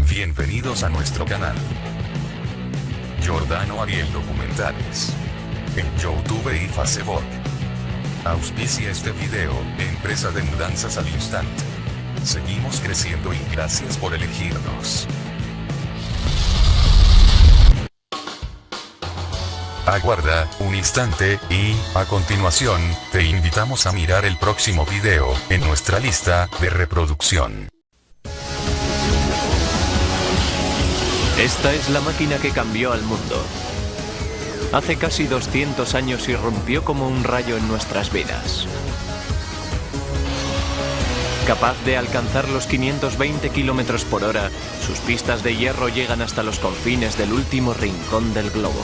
Bienvenidos a nuestro canal. Giordano Ariel Documentales. En YouTube y Facebook. Auspicia este video, empresa de mudanzas al instante. Seguimos creciendo y gracias por elegirnos. Aguarda un instante y, a continuación, te invitamos a mirar el próximo video en nuestra lista de reproducción. Esta es la máquina que cambió al mundo. Hace casi 200 años irrumpió como un rayo en nuestras vidas. Capaz de alcanzar los 520 km por hora, sus pistas de hierro llegan hasta los confines del último rincón del globo.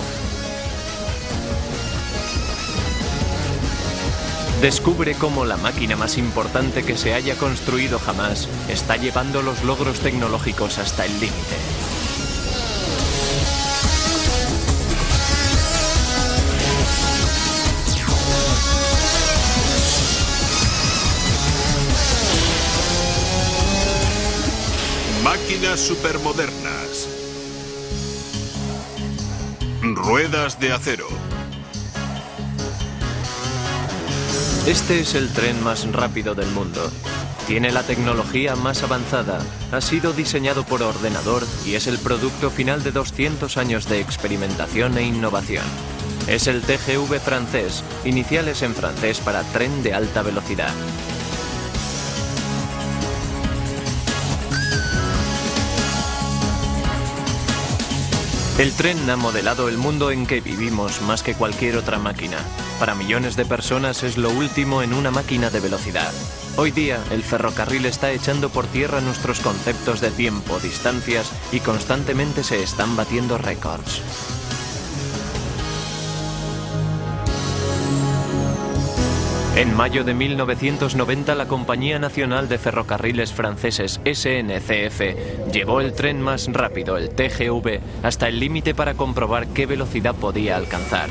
Descubre cómo la máquina más importante que se haya construido jamás está llevando los logros tecnológicos hasta el límite. Máquinas supermodernas. Ruedas de acero. Este es el tren más rápido del mundo. Tiene la tecnología más avanzada, ha sido diseñado por ordenador y es el producto final de 200 años de experimentación e innovación. Es el TGV francés, iniciales en francés para tren de alta velocidad. El tren ha modelado el mundo en que vivimos más que cualquier otra máquina. Para millones de personas es lo último en una máquina de velocidad. Hoy día, el ferrocarril está echando por tierra nuestros conceptos de tiempo, distancias y constantemente se están batiendo récords. En mayo de 1990, la Compañía Nacional de Ferrocarriles Franceses, SNCF, llevó el tren más rápido, el TGV, hasta el límite para comprobar qué velocidad podía alcanzar.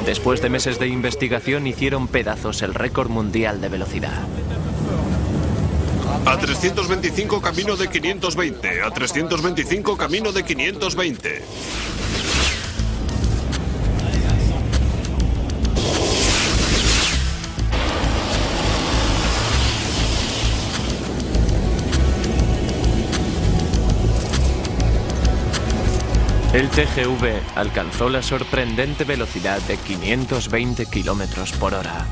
Después de meses de investigación, hicieron pedazos el récord mundial de velocidad. A 325 camino de 520, a 325 camino de 520. El TGV alcanzó la sorprendente velocidad de 520 km por hora.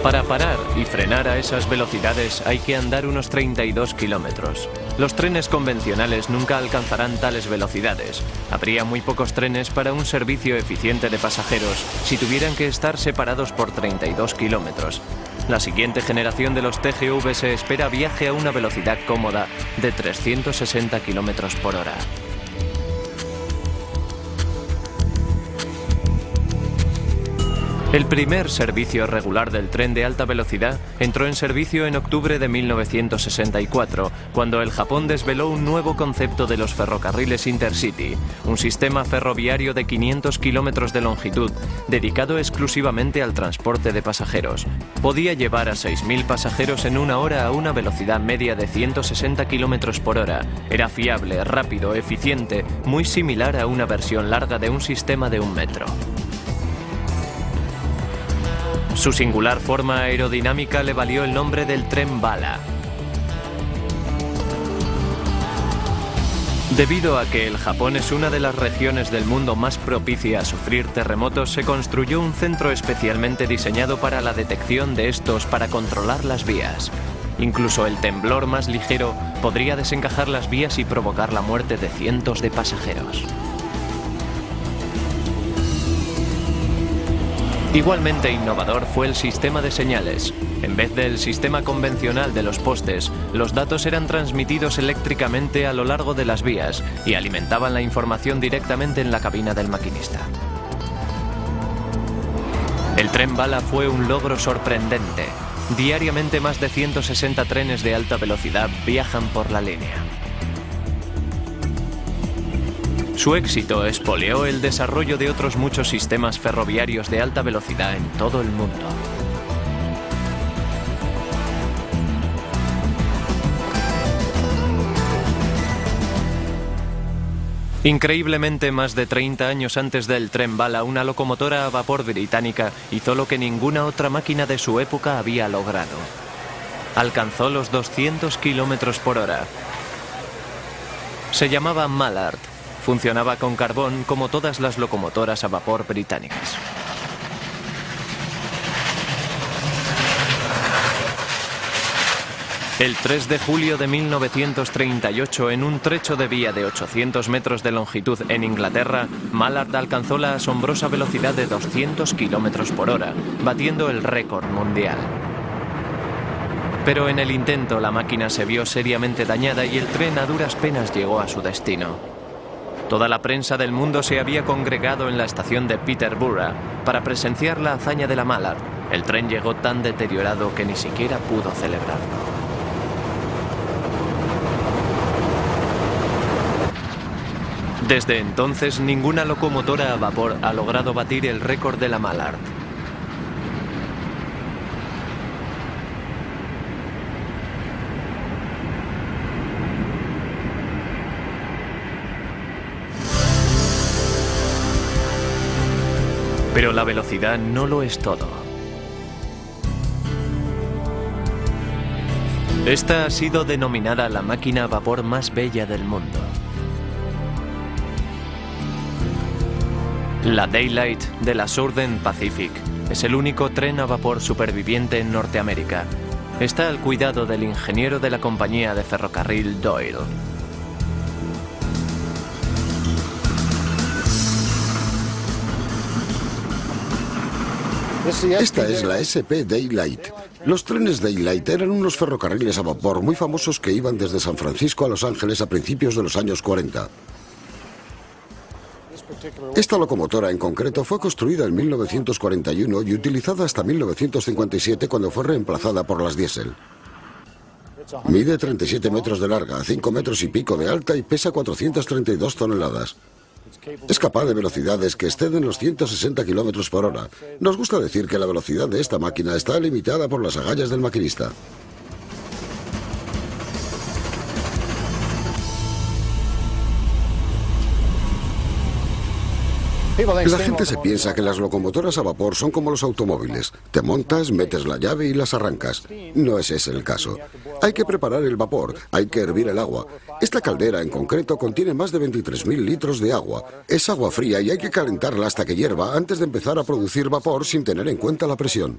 Para parar y frenar a esas velocidades hay que andar unos 32 kilómetros. Los trenes convencionales nunca alcanzarán tales velocidades. Habría muy pocos trenes para un servicio eficiente de pasajeros si tuvieran que estar separados por 32 kilómetros. La siguiente generación de los TGV se espera viaje a una velocidad cómoda de 360 km por hora. El primer servicio regular del tren de alta velocidad entró en servicio en octubre de 1964, cuando el Japón desveló un nuevo concepto de los ferrocarriles Intercity, un sistema ferroviario de 500 kilómetros de longitud, dedicado exclusivamente al transporte de pasajeros. Podía llevar a 6.000 pasajeros en una hora a una velocidad media de 160 kilómetros por hora. Era fiable, rápido, eficiente, muy similar a una versión larga de un sistema de un metro. Su singular forma aerodinámica le valió el nombre del tren bala. Debido a que el Japón es una de las regiones del mundo más propicia a sufrir terremotos, se construyó un centro especialmente diseñado para la detección de estos para controlar las vías. Incluso el temblor más ligero podría desencajar las vías y provocar la muerte de cientos de pasajeros. Igualmente innovador fue el sistema de señales. En vez del sistema convencional de los postes, los datos eran transmitidos eléctricamente a lo largo de las vías y alimentaban la información directamente en la cabina del maquinista. El tren bala fue un logro sorprendente. Diariamente más de 160 trenes de alta velocidad viajan por la línea. Su éxito espoleó el desarrollo de otros muchos sistemas ferroviarios de alta velocidad en todo el mundo. Increíblemente, más de 30 años antes del tren bala, una locomotora a vapor británica hizo lo que ninguna otra máquina de su época había logrado. Alcanzó los 200 kilómetros por hora. Se llamaba Mallard. Funcionaba con carbón como todas las locomotoras a vapor británicas. El 3 de julio de 1938, en un trecho de vía de 800 metros de longitud en Inglaterra, Mallard alcanzó la asombrosa velocidad de 200 kilómetros por hora, batiendo el récord mundial. Pero en el intento la máquina se vio seriamente dañada y el tren a duras penas llegó a su destino. Toda la prensa del mundo se había congregado en la estación de Peterborough para presenciar la hazaña de la Mallard. El tren llegó tan deteriorado que ni siquiera pudo celebrarlo. Desde entonces, ninguna locomotora a vapor ha logrado batir el récord de la Mallard. Pero la velocidad no lo es todo. Esta ha sido denominada la máquina a vapor más bella del mundo. La Daylight de la Southern Pacific es el único tren a vapor superviviente en Norteamérica. Está al cuidado del ingeniero de la compañía de ferrocarril Doyle. Esta es la SP Daylight. Los trenes Daylight eran unos ferrocarriles a vapor muy famosos que iban desde San Francisco a Los Ángeles a principios de los años 40. Esta locomotora en concreto fue construida en 1941 y utilizada hasta 1957 cuando fue reemplazada por las diésel. Mide 37 metros de larga, 5 metros y pico de alta y pesa 432 toneladas. Es capaz de velocidades que exceden los 160 kilómetros por hora. Nos gusta decir que la velocidad de esta máquina está limitada por las agallas del maquinista. La gente se piensa que las locomotoras a vapor son como los automóviles. Te montas, metes la llave y las arrancas. No es ese el caso. Hay que preparar el vapor, hay que hervir el agua. Esta caldera en concreto contiene más de 23.000 litros de agua. Es agua fría y hay que calentarla hasta que hierva antes de empezar a producir vapor sin tener en cuenta la presión.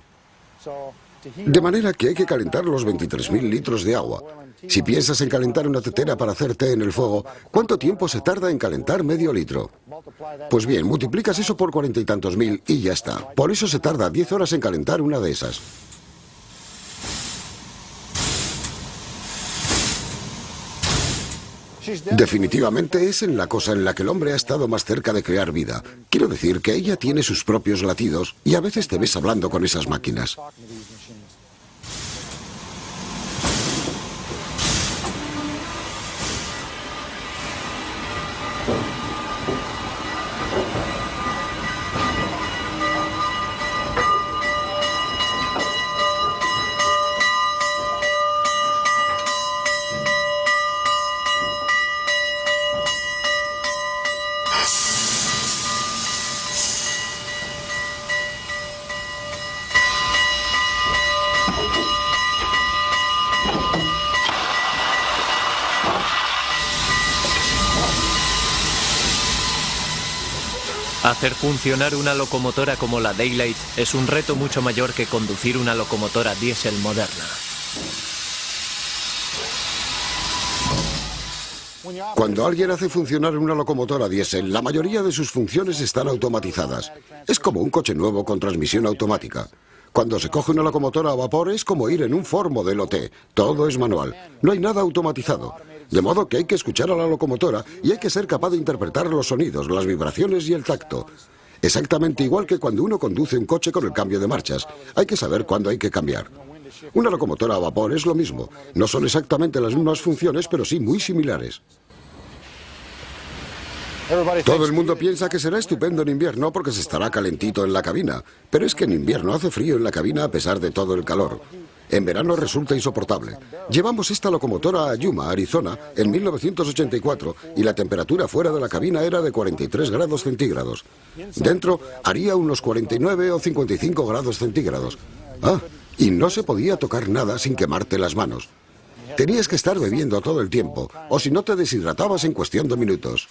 De manera que hay que calentar los 23.000 litros de agua. Si piensas en calentar una tetera para hacer té en el fuego, ¿cuánto tiempo se tarda en calentar medio litro? Pues bien, multiplicas eso por 40 y tantos mil y ya está. Por eso se tarda 10 horas en calentar una de esas. Definitivamente es en la cosa en la que el hombre ha estado más cerca de crear vida. Quiero decir que ella tiene sus propios latidos y a veces te ves hablando con esas máquinas. Hacer funcionar una locomotora como la Daylight es un reto mucho mayor que conducir una locomotora diésel moderna. Cuando alguien hace funcionar una locomotora diésel, la mayoría de sus funciones están automatizadas. Es como un coche nuevo con transmisión automática. Cuando se coge una locomotora a vapor es como ir en un Ford modelo T. Todo es manual. No hay nada automatizado. De modo que hay que escuchar a la locomotora y hay que ser capaz de interpretar los sonidos, las vibraciones y el tacto. Exactamente igual que cuando uno conduce un coche con el cambio de marchas. Hay que saber cuándo hay que cambiar. Una locomotora a vapor es lo mismo. No son exactamente las mismas funciones, pero sí muy similares. Todo el mundo piensa que será estupendo en invierno porque se estará calentito en la cabina. Pero es que en invierno hace frío en la cabina a pesar de todo el calor. En verano resulta insoportable. Llevamos esta locomotora a Yuma, Arizona, en 1984 y la temperatura fuera de la cabina era de 43 grados centígrados. Dentro haría unos 49 o 55 grados centígrados. Ah, y no se podía tocar nada sin quemarte las manos. Tenías que estar bebiendo todo el tiempo, o si no te deshidratabas en cuestión de minutos.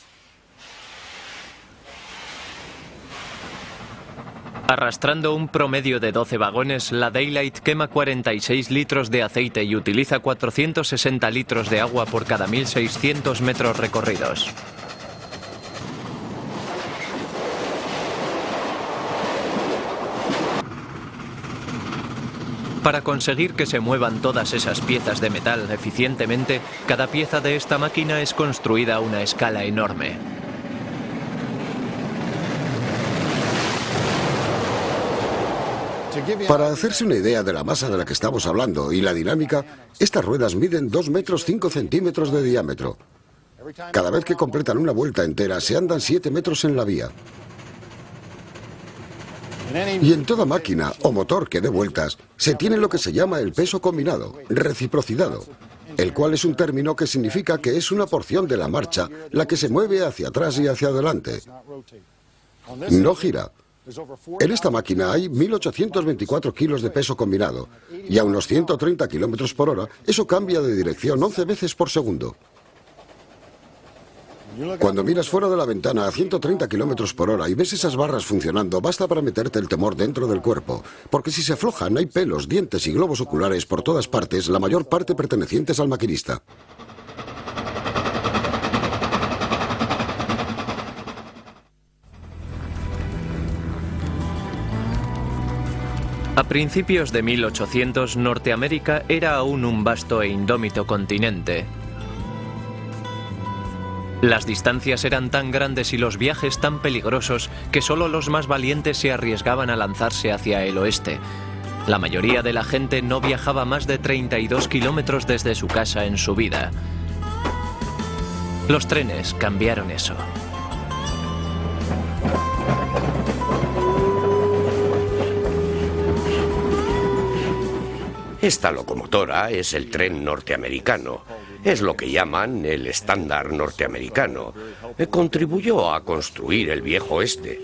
Arrastrando un promedio de 12 vagones, la Daylight quema 46 litros de aceite y utiliza 460 litros de agua por cada 1.600 metros recorridos. Para conseguir que se muevan todas esas piezas de metal eficientemente, cada pieza de esta máquina es construida a una escala enorme. Para hacerse una idea de la masa de la que estamos hablando y la dinámica, estas ruedas miden 2 metros 5 centímetros de diámetro. Cada vez que completan una vuelta entera, se andan 7 metros en la vía. Y en toda máquina o motor que dé vueltas, se tiene lo que se llama el peso combinado, reciprocidad, el cual es un término que significa que es una porción de la marcha la que se mueve hacia atrás y hacia adelante. No gira. En esta máquina hay 1.824 kilos de peso combinado y a unos 130 kilómetros por hora, eso cambia de dirección 11 veces por segundo. Cuando miras fuera de la ventana a 130 kilómetros por hora y ves esas barras funcionando, basta para meterte el temor dentro del cuerpo, porque si se aflojan hay pelos, dientes y globos oculares por todas partes, la mayor parte pertenecientes al maquinista. A principios de 1800, Norteamérica era aún un vasto e indómito continente. Las distancias eran tan grandes y los viajes tan peligrosos que solo los más valientes se arriesgaban a lanzarse hacia el oeste. La mayoría de la gente no viajaba más de 32 kilómetros desde su casa en su vida. Los trenes cambiaron eso. Esta locomotora es el tren norteamericano. Es lo que llaman el estándar norteamericano. Contribuyó a construir el viejo oeste.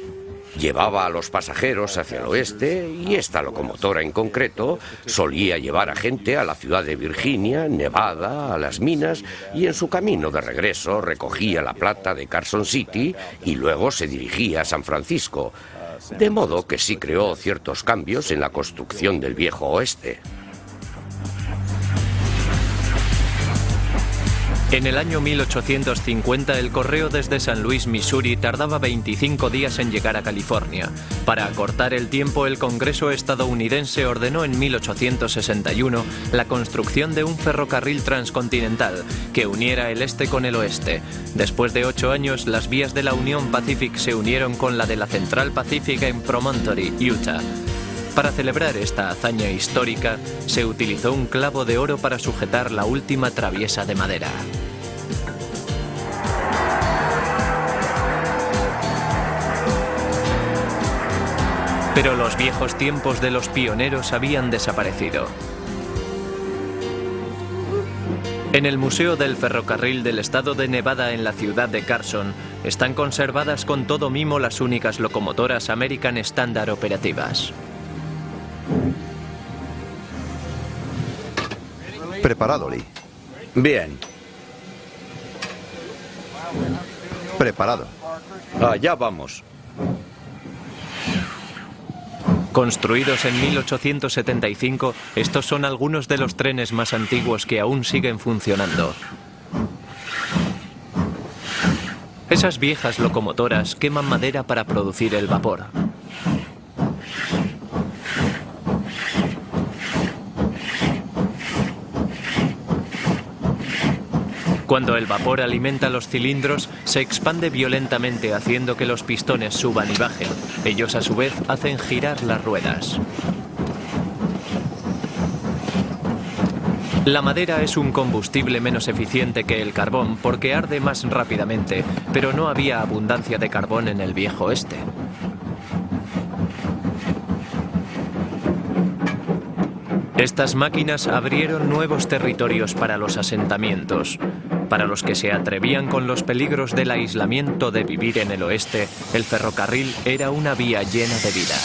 Llevaba a los pasajeros hacia el oeste y esta locomotora en concreto solía llevar a gente a la ciudad de Virginia, Nevada, a las minas y en su camino de regreso recogía la plata de Carson City y luego se dirigía a San Francisco. De modo que sí creó ciertos cambios en la construcción del viejo oeste. En el año 1850 el correo desde San Luis, Missouri, tardaba 25 días en llegar a California. Para acortar el tiempo, el Congreso estadounidense ordenó en 1861 la construcción de un ferrocarril transcontinental que uniera el este con el oeste. Después de 8 años, las vías de la Union Pacific se unieron con la de la Central Pacific en Promontory, Utah. Para celebrar esta hazaña histórica, se utilizó un clavo de oro para sujetar la última traviesa de madera. Pero los viejos tiempos de los pioneros habían desaparecido. En el Museo del Ferrocarril del Estado de Nevada en la ciudad de Carson están conservadas con todo mimo las únicas locomotoras American Standard operativas. Preparado, Lee. Bien. Preparado. Allá vamos. Construidos en 1875, estos son algunos de los trenes más antiguos que aún siguen funcionando. Esas viejas locomotoras queman madera para producir el vapor. Cuando el vapor alimenta los cilindros, se expande violentamente haciendo que los pistones suban y bajen. Ellos a su vez hacen girar las ruedas. La madera es un combustible menos eficiente que el carbón porque arde más rápidamente, pero no había abundancia de carbón en el viejo oeste. Estas máquinas abrieron nuevos territorios para los asentamientos. Para los que se atrevían con los peligros del aislamiento de vivir en el oeste, el ferrocarril era una vía llena de vida.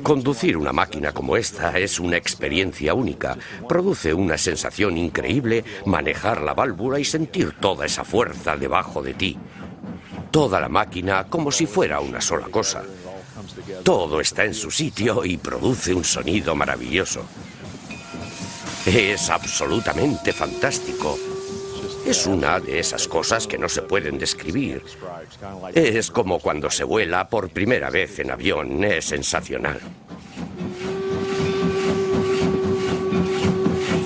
Conducir una máquina como esta es una experiencia única. Produce una sensación increíble manejar la válvula y sentir toda esa fuerza debajo de ti. Toda la máquina como si fuera una sola cosa. Todo está en su sitio y produce un sonido maravilloso. Es absolutamente fantástico. Es una de esas cosas que no se pueden describir. Es como cuando se vuela por primera vez en avión. Es sensacional.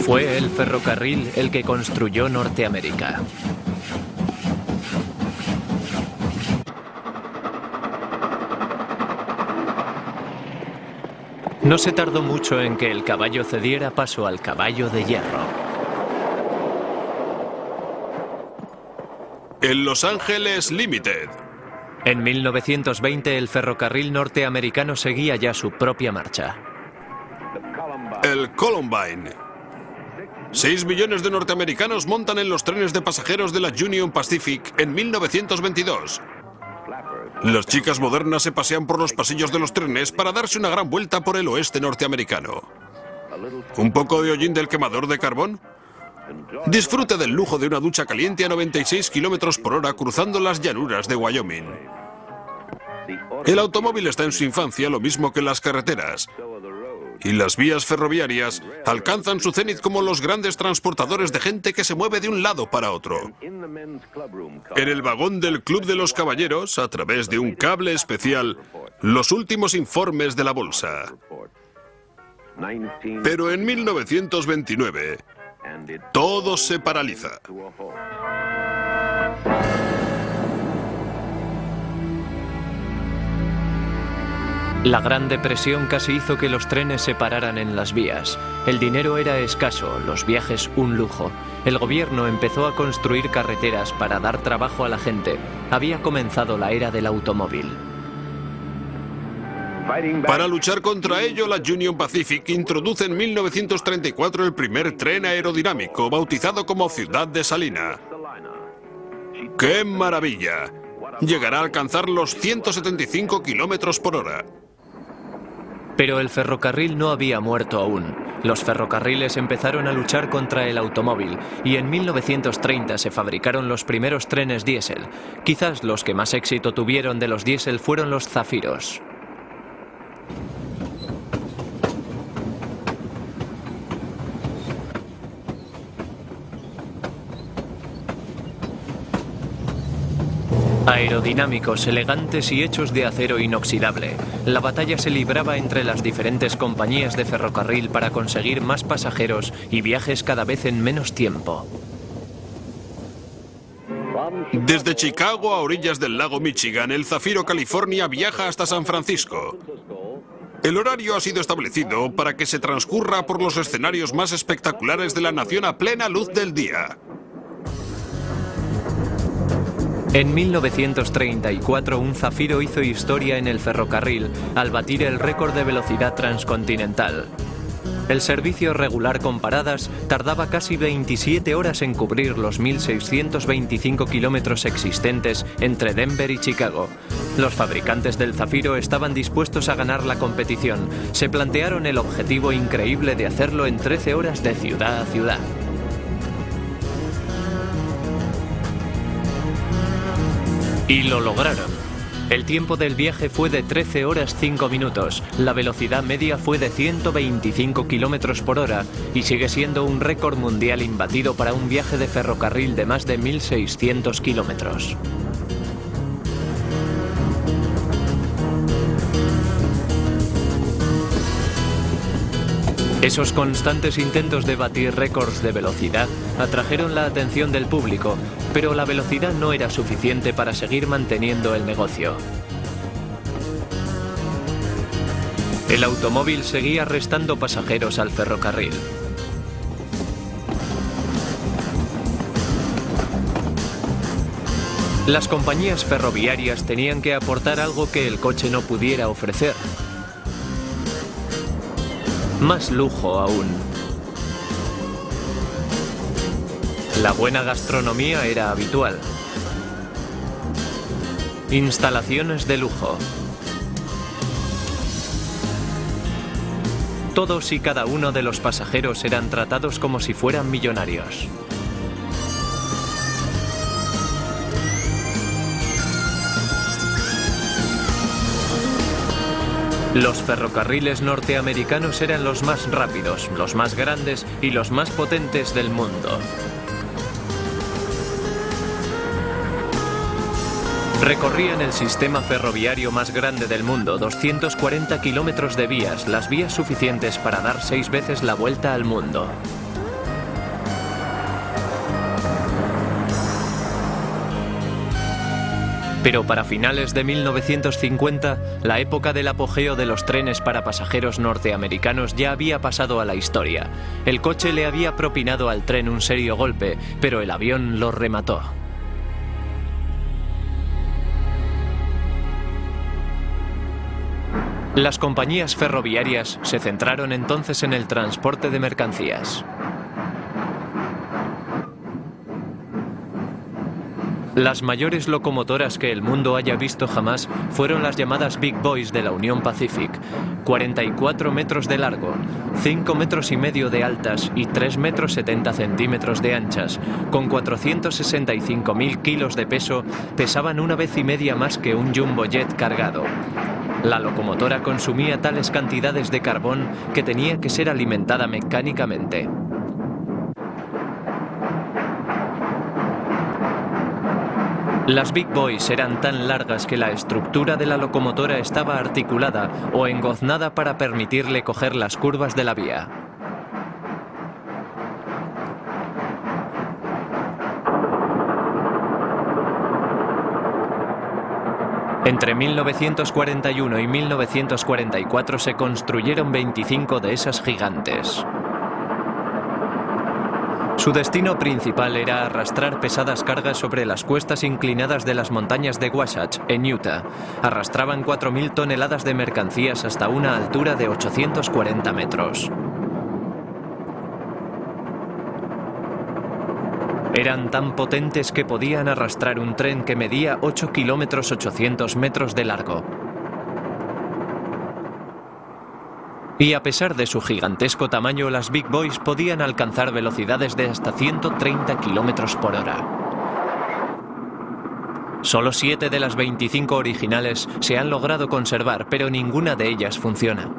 Fue el ferrocarril el que construyó Norteamérica. No se tardó mucho en que el caballo cediera paso al caballo de hierro. El Los Angeles Limited. En 1920 el ferrocarril norteamericano seguía ya su propia marcha. El Columbine. 6 millones de norteamericanos montan en los trenes de pasajeros de la Union Pacific en 1922. Las chicas modernas se pasean por los pasillos de los trenes para darse una gran vuelta por el oeste norteamericano. ¿Un poco de hollín del quemador de carbón? Disfrute del lujo de una ducha caliente a 96 kilómetros por hora cruzando las llanuras de Wyoming. El automóvil está en su infancia, lo mismo que las carreteras. Y las vías ferroviarias alcanzan su cenit como los grandes transportadores de gente que se mueve de un lado para otro. En el vagón del Club de los Caballeros, a través de un cable especial, los últimos informes de la bolsa. Pero en 1929... todo se paraliza. La Gran Depresión casi hizo que los trenes se pararan en las vías. El dinero era escaso, los viajes un lujo. El gobierno empezó a construir carreteras para dar trabajo a la gente. Había comenzado la era del automóvil. Para luchar contra ello, la Union Pacific introduce en 1934 el primer tren aerodinámico, bautizado como Ciudad de Salina. ¡Qué maravilla! Llegará a alcanzar los 175 kilómetros por hora. Pero el ferrocarril no había muerto aún. Los ferrocarriles empezaron a luchar contra el automóvil y en 1930 se fabricaron los primeros trenes diésel. Quizás los que más éxito tuvieron de los diésel fueron los Zafiros. Aerodinámicos, elegantes y hechos de acero inoxidable. La batalla se libraba entre las diferentes compañías de ferrocarril para conseguir más pasajeros y viajes cada vez en menos tiempo. Desde Chicago a orillas del lago Michigan, el Zafiro California viaja hasta San Francisco. El horario ha sido establecido para que se transcurra por los escenarios más espectaculares de la nación a plena luz del día. En 1934, un Zafiro hizo historia en el ferrocarril al batir el récord de velocidad transcontinental. El servicio regular con paradas tardaba casi 27 horas en cubrir los 1.625 kilómetros existentes entre Denver y Chicago. Los fabricantes del Zafiro estaban dispuestos a ganar la competición. Se plantearon el objetivo increíble de hacerlo en 13 horas de ciudad a ciudad. Y lo lograron. El tiempo del viaje fue de 13 horas 5 minutos, la velocidad media fue de 125 kilómetros por hora y sigue siendo un récord mundial imbatido para un viaje de ferrocarril de más de 1.600 kilómetros. Esos constantes intentos de batir récords de velocidad atrajeron la atención del público, pero la velocidad no era suficiente para seguir manteniendo el negocio. El automóvil seguía arrastrando pasajeros al ferrocarril. Las compañías ferroviarias tenían que aportar algo que el coche no pudiera ofrecer. Más lujo aún. La buena gastronomía era habitual. Instalaciones de lujo. Todos y cada uno de los pasajeros eran tratados como si fueran millonarios. Los ferrocarriles norteamericanos eran los más rápidos, los más grandes y los más potentes del mundo. Recorrían el sistema ferroviario más grande del mundo, 240 kilómetros de vías, las vías suficientes para dar 6 veces la vuelta al mundo. Pero para finales de 1950, la época del apogeo de los trenes para pasajeros norteamericanos ya había pasado a la historia. El coche le había propinado al tren un serio golpe, pero el avión lo remató. Las compañías ferroviarias se centraron entonces en el transporte de mercancías. Las mayores locomotoras que el mundo haya visto jamás fueron las llamadas Big Boys de la Union Pacific, 44 metros de largo, 5 metros y medio de altas y 3 metros 70 centímetros de anchas, con 465.000 kilos de peso, pesaban 1,5 veces más que un jumbojet cargado. La locomotora consumía tales cantidades de carbón que tenía que ser alimentada mecánicamente. Las Big Boys eran tan largas que la estructura de la locomotora estaba articulada o engoznada para permitirle coger las curvas de la vía. Entre 1941 y 1944 se construyeron 25 de esas gigantes. Su destino principal era arrastrar pesadas cargas sobre las cuestas inclinadas de las montañas de Wasatch, en Utah. Arrastraban 4.000 toneladas de mercancías hasta una altura de 840 metros. Eran tan potentes que podían arrastrar un tren que medía 8 kilómetros 800 metros de largo. Y a pesar de su gigantesco tamaño, las Big Boys podían alcanzar velocidades de hasta 130 kilómetros por hora. Solo 7 de las 25 originales se han logrado conservar, pero ninguna de ellas funciona.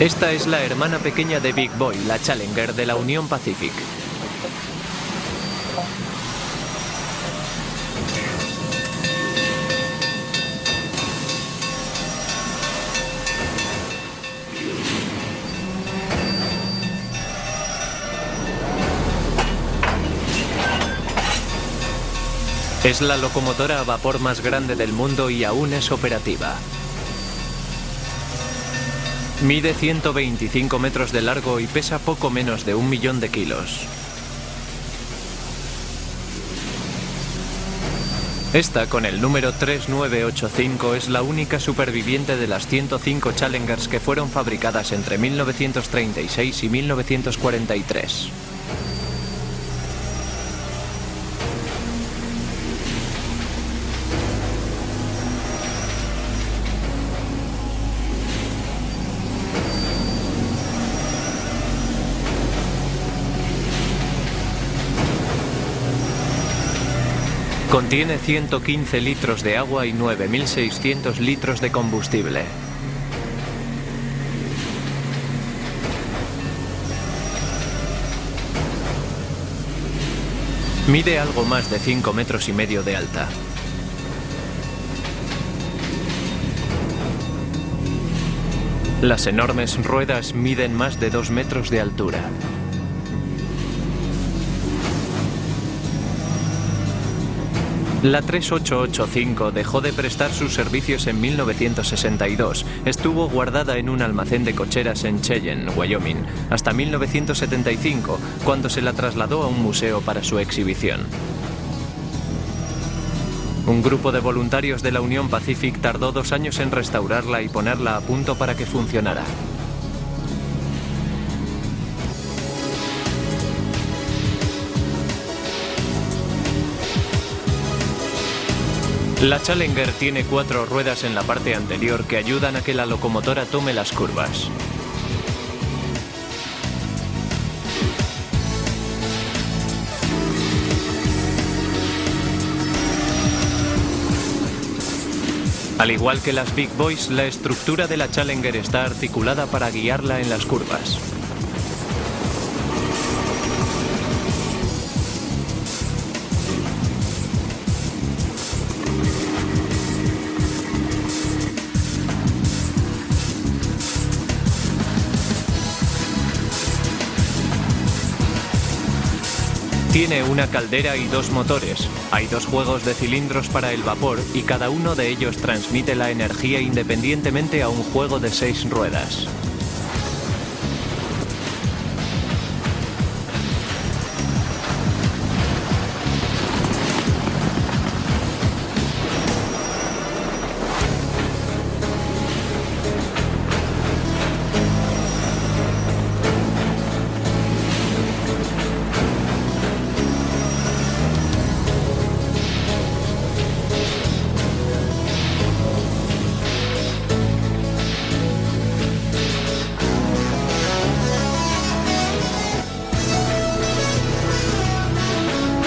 Esta es la hermana pequeña de Big Boy, la Challenger de la Union Pacific. Es la locomotora a vapor más grande del mundo y aún es operativa. Mide 125 metros de largo y pesa poco menos de 1 millón de kilos. Esta, con el número 3985, es la única superviviente de las 105 Challengers que fueron fabricadas entre 1936 y 1943. Contiene 115 litros de agua y 9.600 litros de combustible. Mide algo más de 5 metros y medio de alta. Las enormes ruedas miden más de 2 metros de altura. La 3885 dejó de prestar sus servicios en 1962. Estuvo guardada en un almacén de cocheras en Cheyenne, Wyoming, hasta 1975, cuando se la trasladó a un museo para su exhibición. Un grupo de voluntarios de la Union Pacific tardó 2 años en restaurarla y ponerla a punto para que funcionara. La Challenger tiene 4 ruedas en la parte anterior que ayudan a que la locomotora tome las curvas. Al igual que las Big Boys, la estructura de la Challenger está articulada para guiarla en las curvas. Tiene una caldera y 2 motores. Hay 2 juegos de cilindros para el vapor y cada uno de ellos transmite la energía independientemente a un juego de 6 ruedas.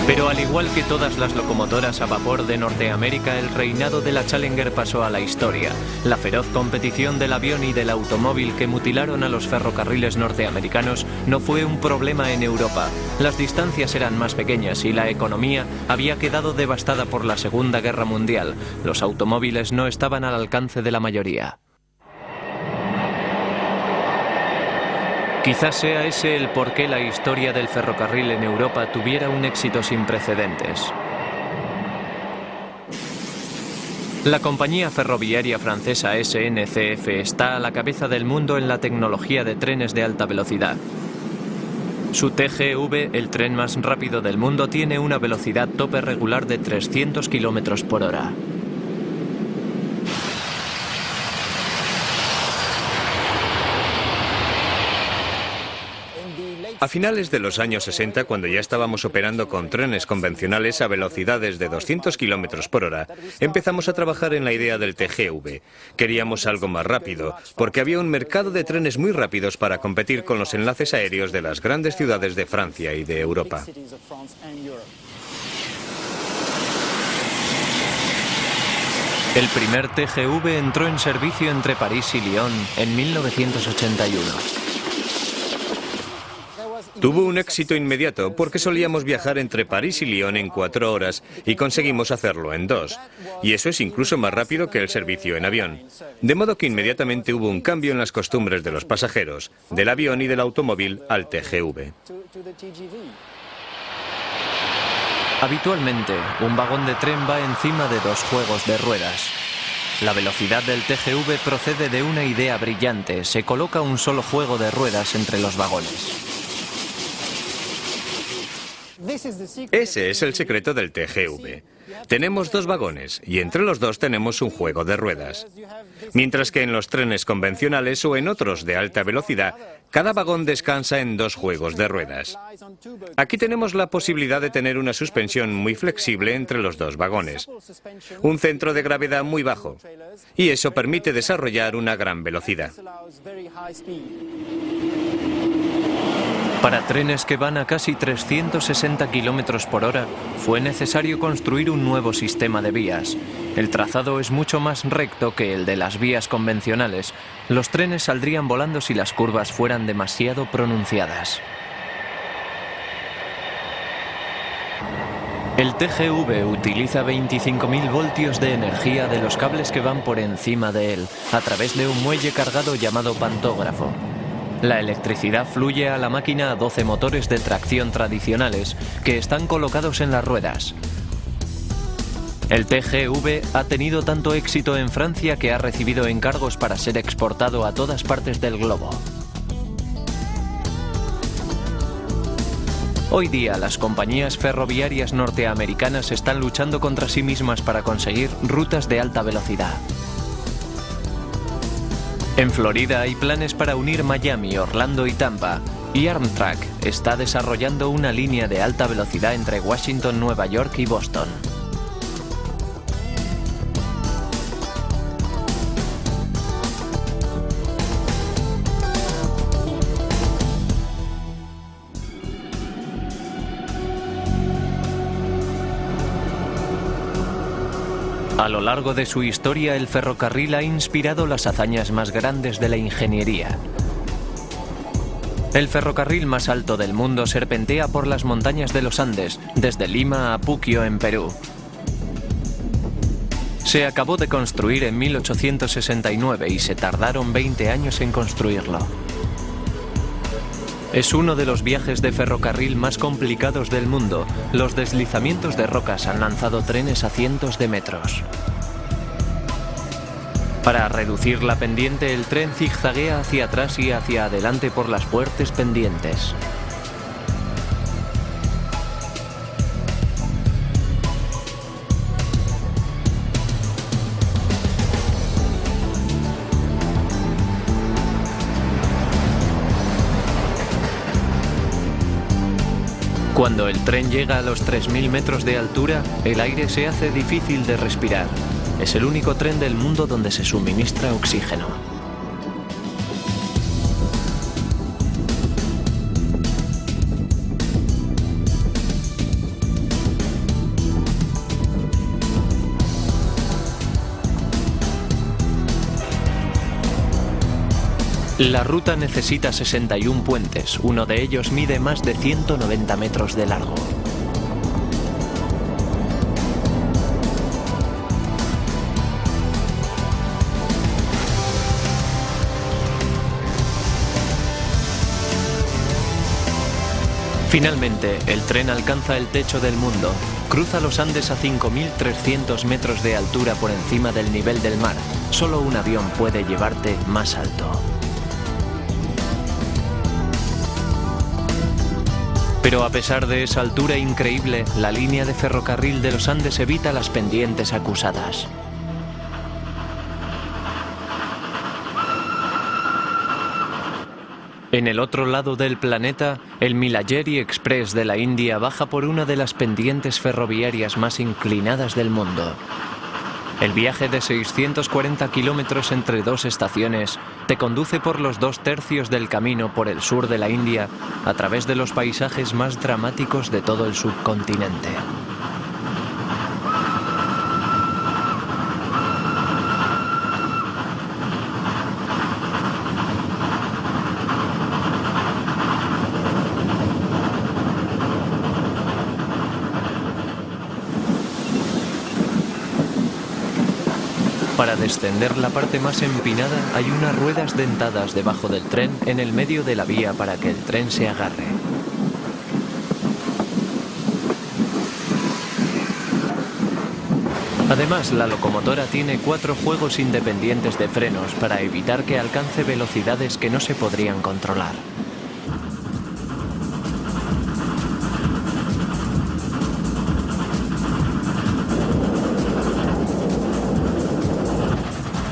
Pero al igual que todas las locomotoras a vapor de Norteamérica, el reinado de la Challenger pasó a la historia. La feroz competición del avión y del automóvil que mutilaron a los ferrocarriles norteamericanos no fue un problema en Europa. Las distancias eran más pequeñas y la economía había quedado devastada por la Segunda Guerra Mundial. Los automóviles no estaban al alcance de la mayoría. Quizás sea ese el por qué la historia del ferrocarril en Europa tuviera un éxito sin precedentes. La compañía ferroviaria francesa SNCF está a la cabeza del mundo en la tecnología de trenes de alta velocidad. Su TGV, el tren más rápido del mundo, tiene una velocidad tope regular de 300 km por hora. A finales de los años 60, cuando ya estábamos operando con trenes convencionales a velocidades de 200 km por hora, empezamos a trabajar en la idea del TGV. Queríamos algo más rápido, porque había un mercado de trenes muy rápidos para competir con los enlaces aéreos de las grandes ciudades de Francia y de Europa. El primer TGV entró en servicio entre París y Lyon en 1981. Tuvo un éxito inmediato porque solíamos viajar entre París y Lyon en 4 horas y conseguimos hacerlo en 2. Y eso es incluso más rápido que el servicio en avión. De modo que inmediatamente hubo un cambio en las costumbres de los pasajeros, del avión y del automóvil al TGV. Habitualmente, un vagón de tren va encima de 2 juegos de ruedas. La velocidad del TGV procede de una idea brillante. Se coloca un solo juego de ruedas entre los vagones. Ese es el secreto del TGV. Tenemos 2 vagones y entre los 2 tenemos un juego de ruedas. Mientras que en los trenes convencionales o en otros de alta velocidad, cada vagón descansa en 2 juegos de ruedas. Aquí tenemos la posibilidad de tener una suspensión muy flexible entre los 2 vagones, un centro de gravedad muy bajo, y eso permite desarrollar una gran velocidad. Para trenes que van a casi 360 km por hora, fue necesario construir un nuevo sistema de vías. El trazado es mucho más recto que el de las vías convencionales. Los trenes saldrían volando si las curvas fueran demasiado pronunciadas. El TGV utiliza 25.000 voltios de energía de los cables que van por encima de él, a través de un muelle cargado llamado pantógrafo. La electricidad fluye a la máquina a 12 motores de tracción tradicionales que están colocados en las ruedas. El TGV ha tenido tanto éxito en Francia que ha recibido encargos para ser exportado a todas partes del globo. Hoy día las compañías ferroviarias norteamericanas están luchando contra sí mismas para conseguir rutas de alta velocidad. En Florida hay planes para unir Miami, Orlando y Tampa, y Amtrak está desarrollando una línea de alta velocidad entre Washington, Nueva York y Boston. A lo largo de su historia, el ferrocarril ha inspirado las hazañas más grandes de la ingeniería. El ferrocarril más alto del mundo serpentea por las montañas de los Andes, desde Lima a Puquio, en Perú. Se acabó de construir en 1869 y se tardaron 20 años en construirlo. Es uno de los viajes de ferrocarril más complicados del mundo. Los deslizamientos de rocas han lanzado trenes a cientos de metros. Para reducir la pendiente, el tren zigzaguea hacia atrás y hacia adelante por las fuertes pendientes. Cuando el tren llega a los 3.000 metros de altura, el aire se hace difícil de respirar. Es el único tren del mundo donde se suministra oxígeno. La ruta necesita 61 puentes, uno de ellos mide más de 190 metros de largo. Finalmente, el tren alcanza el techo del mundo, cruza los Andes a 5.300 metros de altura por encima del nivel del mar. Solo un avión puede llevarte más alto. Pero a pesar de esa altura increíble, la línea de ferrocarril de los Andes evita las pendientes acusadas. En el otro lado del planeta, el Milagiri Express de la India baja por una de las pendientes ferroviarias más inclinadas del mundo. El viaje de 640 kilómetros entre dos estaciones te conduce por los 2/3 del camino por el sur de la India a través de los paisajes más dramáticos de todo el subcontinente. Para descender la parte más empinada hay unas ruedas dentadas debajo del tren en el medio de la vía para que el tren se agarre. Además, la locomotora tiene 4 juegos independientes de frenos para evitar que alcance velocidades que no se podrían controlar.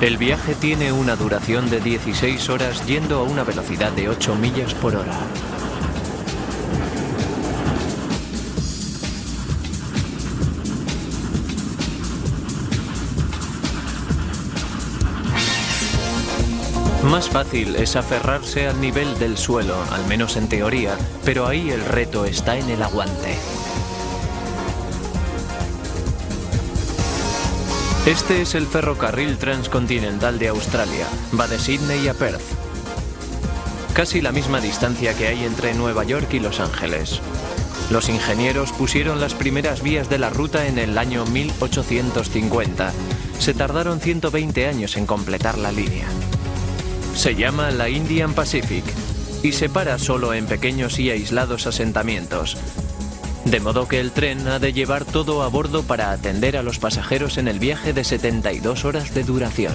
El viaje tiene una duración de 16 horas yendo a una velocidad de 8 millas por hora. Más fácil es aferrarse al nivel del suelo, al menos en teoría, pero ahí el reto está en el aguante. Este es el ferrocarril transcontinental de Australia, va de Sydney a Perth. Casi la misma distancia que hay entre Nueva York y Los Ángeles. Los ingenieros pusieron las primeras vías de la ruta en el año 1850. Se tardaron 120 años en completar la línea. Se llama la Indian Pacific y se para solo en pequeños y aislados asentamientos. De modo que el tren ha de llevar todo a bordo para atender a los pasajeros en el viaje de 72 horas de duración.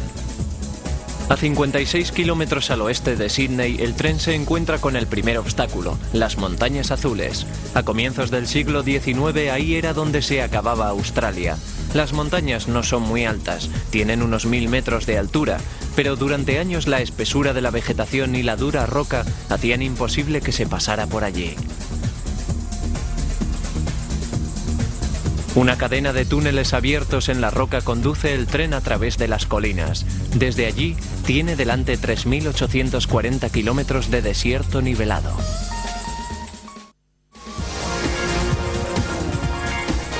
A 56 kilómetros al oeste de Sídney, el tren se encuentra con el primer obstáculo, las Montañas Azules. A comienzos del siglo XIX ahí era donde se acababa Australia. Las montañas no son muy altas, tienen unos 1000 metros de altura, pero durante años la espesura de la vegetación y la dura roca hacían imposible que se pasara por allí. Una cadena de túneles abiertos en la roca conduce el tren a través de las colinas. Desde allí tiene delante 3.840 kilómetros de desierto nivelado.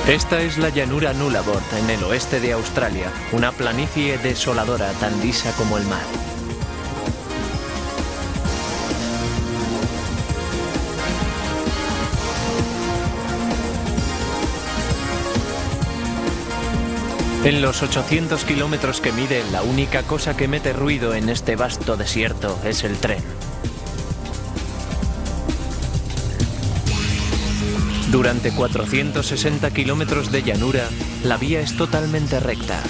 Esta es la llanura Nullarbor, en el oeste de Australia, una planicie desoladora tan lisa como el mar. En los 800 kilómetros que mide, la única cosa que mete ruido en este vasto desierto es el tren. Durante 460 kilómetros de llanura, la vía es totalmente recta.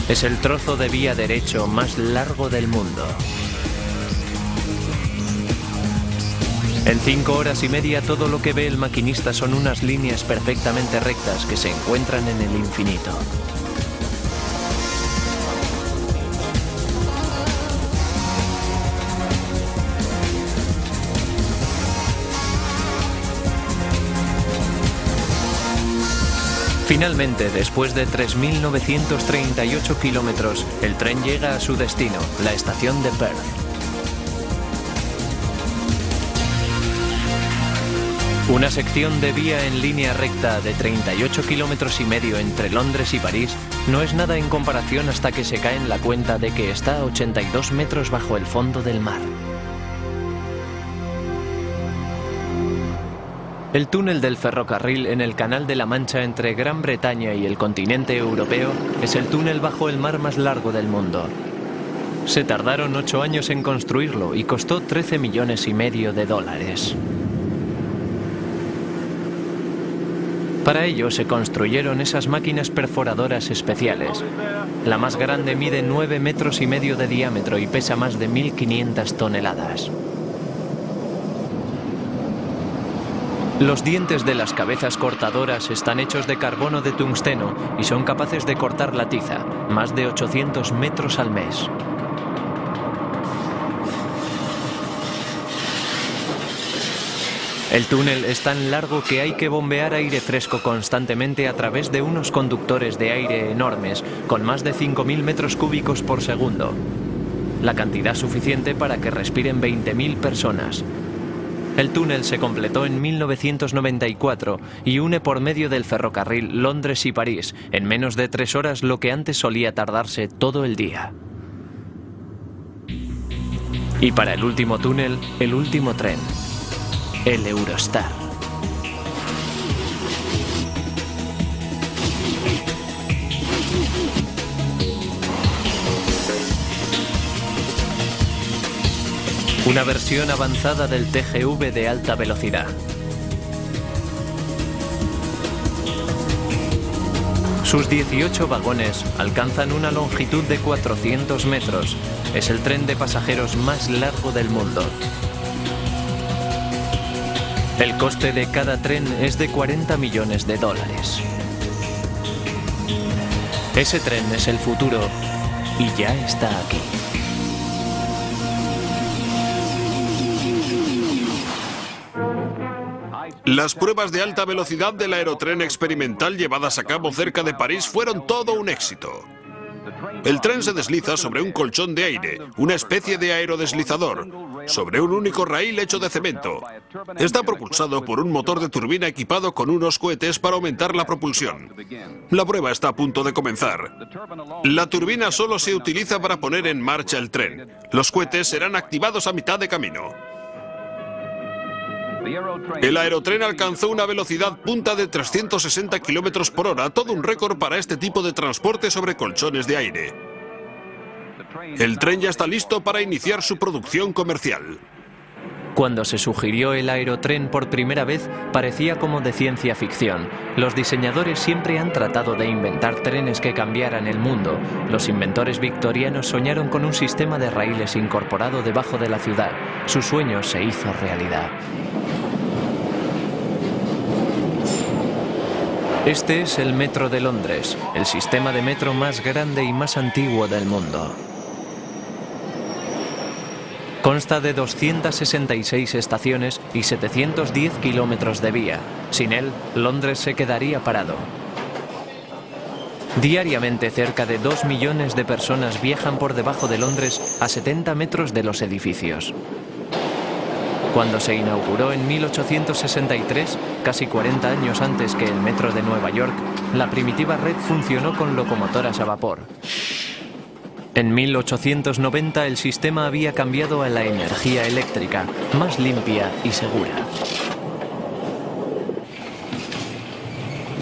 Es el trozo de vía derecho más largo del mundo. En 5 horas y media todo lo que ve el maquinista son unas líneas perfectamente rectas que se encuentran en el infinito. Finalmente, después de 3.938 kilómetros, el tren llega a su destino, la estación de Perth. Una sección de vía en línea recta de 38 kilómetros y medio entre Londres y París no es nada en comparación hasta que se cae en la cuenta de que está a 82 metros bajo el fondo del mar. El túnel del ferrocarril en el Canal de la Mancha entre Gran Bretaña y el continente europeo es el túnel bajo el mar más largo del mundo. Se tardaron 8 años en construirlo y costó 13,5 millones de dólares. Para ello se construyeron esas máquinas perforadoras especiales. La más grande mide 9,5 metros de diámetro y pesa más de 1.500 toneladas. Los dientes de las cabezas cortadoras están hechos de carbono de tungsteno y son capaces de cortar la tiza, más de 800 metros al mes. El túnel es tan largo que hay que bombear aire fresco constantemente a través de unos conductores de aire enormes, con más de 5.000 metros cúbicos por segundo. La cantidad suficiente para que respiren 20.000 personas. El túnel se completó en 1994 y une por medio del ferrocarril Londres y París en menos de 3 horas lo que antes solía tardarse todo el día. Y para el último túnel, el último tren. El Eurostar. Una versión avanzada del TGV de alta velocidad. Sus 18 vagones alcanzan una longitud de 400 metros. Es el tren de pasajeros más largo del mundo. El coste de cada tren es de 40 millones de dólares. Ese tren es el futuro y ya está aquí. Las pruebas de alta velocidad del aerotren experimental llevadas a cabo cerca de París fueron todo un éxito. El tren se desliza sobre un colchón de aire, una especie de aerodeslizador, sobre un único raíl hecho de cemento. Está propulsado por un motor de turbina equipado con unos cohetes para aumentar la propulsión. La prueba está a punto de comenzar. La turbina solo se utiliza para poner en marcha el tren. Los cohetes serán activados a mitad de camino. El aerotren alcanzó una velocidad punta de 360 km por hora, todo un récord para este tipo de transporte sobre colchones de aire. El tren ya está listo para iniciar su producción comercial. Cuando se sugirió el aerotren por primera vez, parecía como de ciencia ficción. Los diseñadores siempre han tratado de inventar trenes que cambiaran el mundo. Los inventores victorianos soñaron con un sistema de raíles incorporado debajo de la ciudad. Su sueño se hizo realidad. Este es el Metro de Londres, el sistema de metro más grande y más antiguo del mundo. Consta de 266 estaciones y 710 kilómetros de vía. Sin él, Londres se quedaría parado. Diariamente, cerca de 2 millones de personas viajan por debajo de Londres a 70 metros de los edificios. Cuando se inauguró en 1863, casi 40 años antes que el metro de Nueva York, la primitiva red funcionó con locomotoras a vapor. En 1890 el sistema había cambiado a la energía eléctrica, más limpia y segura.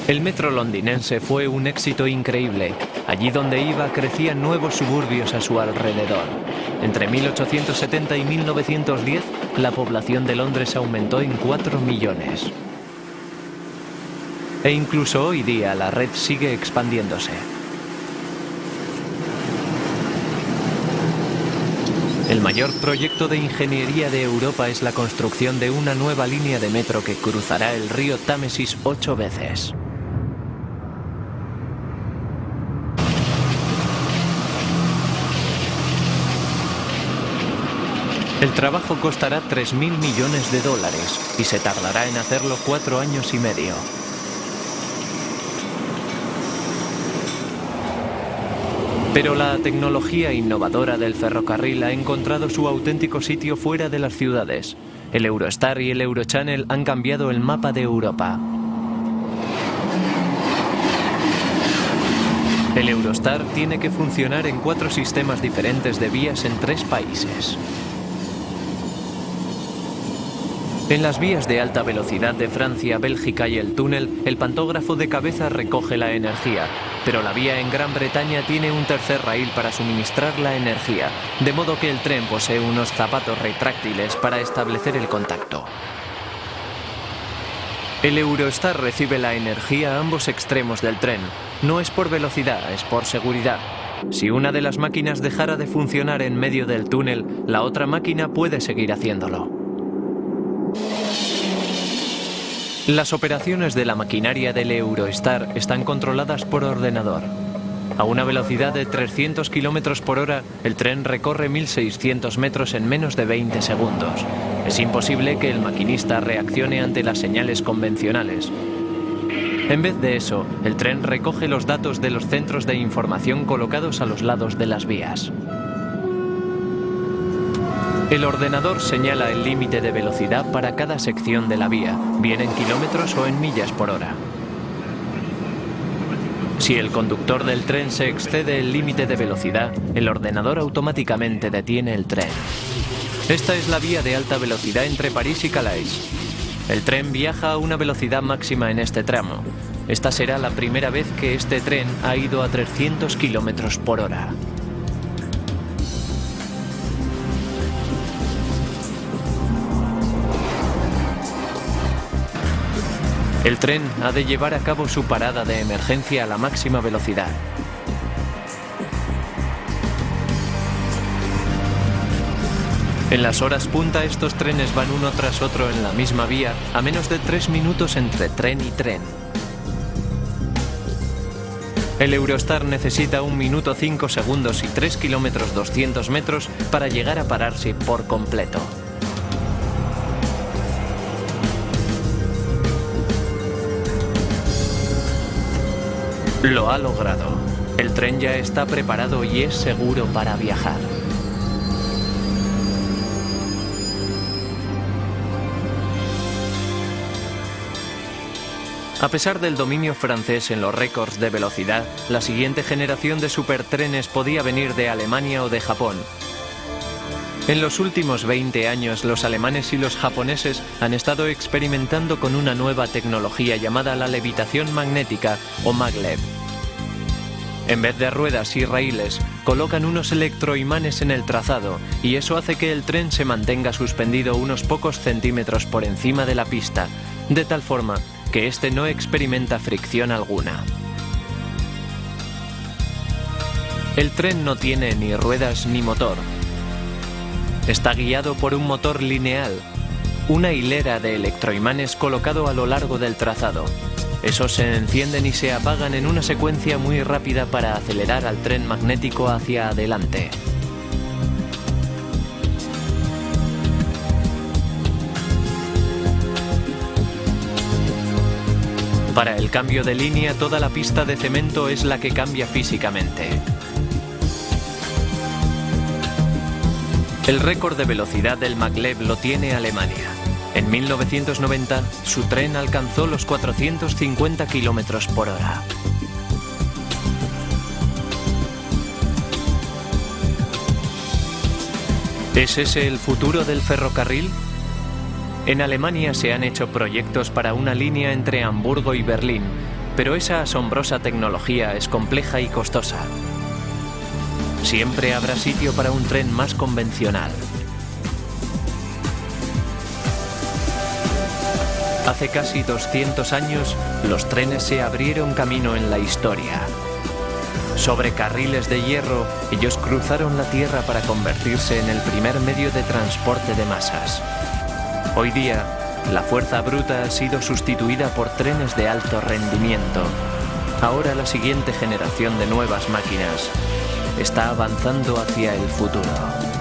El metro londinense fue un éxito increíble. Allí donde iba crecían nuevos suburbios a su alrededor. Entre 1870 y 1910 la población de Londres aumentó en 4 millones. E incluso hoy día la red sigue expandiéndose. El mayor proyecto de ingeniería de Europa es la construcción de una nueva línea de metro que cruzará el río Támesis 8 veces. El trabajo costará 3.000 millones de dólares y se tardará en hacerlo 4 años y medio. Pero la tecnología innovadora del ferrocarril ha encontrado su auténtico sitio fuera de las ciudades. El Eurostar y el Eurochannel han cambiado el mapa de Europa. El Eurostar tiene que funcionar en 4 sistemas diferentes de vías en 3 países. En las vías de alta velocidad de Francia, Bélgica y el túnel, el pantógrafo de cabeza recoge la energía, pero la vía en Gran Bretaña tiene un tercer raíl para suministrar la energía, de modo que el tren posee unos zapatos retráctiles para establecer el contacto. El Eurostar recibe la energía a ambos extremos del tren. No es por velocidad, es por seguridad. Si una de las máquinas dejara de funcionar en medio del túnel, la otra máquina puede seguir haciéndolo. Las operaciones de la maquinaria del Eurostar están controladas por ordenador. A una velocidad de 300 km por hora, el tren recorre 1.600 metros en menos de 20 segundos. Es imposible que el maquinista reaccione ante las señales convencionales. En vez de eso, el tren recoge los datos de los centros de información colocados a los lados de las vías. El ordenador señala el límite de velocidad para cada sección de la vía, bien en kilómetros o en millas por hora. Si el conductor del tren se excede el límite de velocidad, el ordenador automáticamente detiene el tren. Esta es la vía de alta velocidad entre París y Calais. El tren viaja a una velocidad máxima en este tramo. Esta será la primera vez que este tren ha ido a 300 km por hora. El tren ha de llevar a cabo su parada de emergencia a la máxima velocidad. En las horas punta, estos trenes van uno tras otro en la misma vía, a menos de 3 minutos entre tren y tren. El Eurostar necesita 1 minuto 5 segundos y 3 kilómetros 200 metros para llegar a pararse por completo. Lo ha logrado. El tren ya está preparado y es seguro para viajar. A pesar del dominio francés en los récords de velocidad, la siguiente generación de supertrenes podía venir de Alemania o de Japón. En los últimos 20 años, los alemanes y los japoneses han estado experimentando con una nueva tecnología llamada la levitación magnética o maglev. En vez de ruedas y raíles, colocan unos electroimanes en el trazado y eso hace que el tren se mantenga suspendido unos pocos centímetros por encima de la pista, de tal forma que este no experimenta fricción alguna. El tren no tiene ni ruedas ni motor. Está guiado por un motor lineal, una hilera de electroimanes colocado a lo largo del trazado. Esos se encienden y se apagan en una secuencia muy rápida para acelerar al tren magnético hacia adelante. Para el cambio de línea, toda la pista de cemento es la que cambia físicamente. El récord de velocidad del maglev lo tiene Alemania. En 1990, su tren alcanzó los 450 km por hora. ¿Es ese el futuro del ferrocarril? En Alemania se han hecho proyectos para una línea entre Hamburgo y Berlín, pero esa asombrosa tecnología es compleja y costosa. Siempre habrá sitio para un tren más convencional. Hace casi 200 años, los trenes se abrieron camino en la historia. Sobre carriles de hierro, ellos cruzaron la tierra para convertirse en el primer medio de transporte de masas. Hoy día, la fuerza bruta ha sido sustituida por trenes de alto rendimiento. Ahora la siguiente generación de nuevas máquinas está avanzando hacia el futuro.